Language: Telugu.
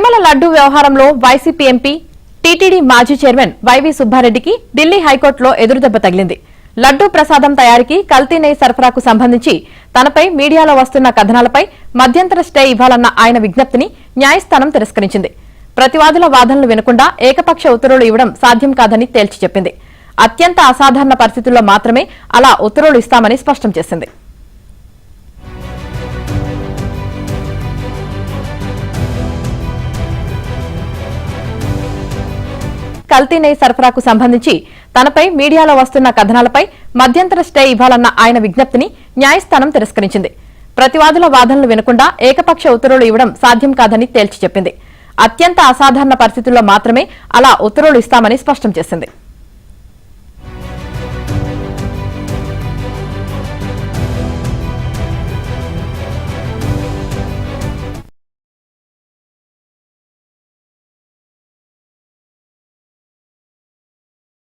తిరుమల లడ్డూ వ్యవహారంలో వైసీపీ ఎంపీ టీటీడీ మాజీ చైర్మన్ వైవి సుబ్బారెడ్డికి ఢిల్లీ హైకోర్టులో ఎదురుదెబ్బ తగిలింది. లడ్డూ ప్రసాదం తయారీకి కల్తీ నెయ్యి సరఫరాకు సంబంధించి తనపై మీడియాలో వస్తున్న కథనాలపై మధ్యంతర స్టే ఇవ్వాలన్న ఆయన విజ్ఞప్తిని న్యాయస్థానం తిరస్కరించింది. ప్రతివాదుల వాదనలు వినకుండా ఏకపక్ష ఉత్తర్వులు ఇవ్వడం సాధ్యం కాదని తేల్చి చెప్పింది. అత్యంత అసాధారణ పరిస్థితుల్లో మాత్రమే అలా ఉత్తర్వులు ఇస్తామని స్పష్టం చేసింది. కల్తీ నెయ్యి సరఫరాకు సంబంధించి తనపై మీడియాలో వస్తున్న కథనాలపై మధ్యంతర స్టే ఇవ్వాలన్న ఆయన విజ్ఞప్తిని న్యాయస్థానం తిరస్కరించింది. ప్రతివాదుల వాదనలు వినకుండా ఏకపక్ష ఉత్తర్వులు ఇవ్వడం సాధ్యం కాదని తేల్చి చెప్పింది. అత్యంత అసాధారణ పరిస్థితుల్లో మాత్రమే అలా ఉత్తర్వులు ఇస్తామని స్పష్టం చేసింది.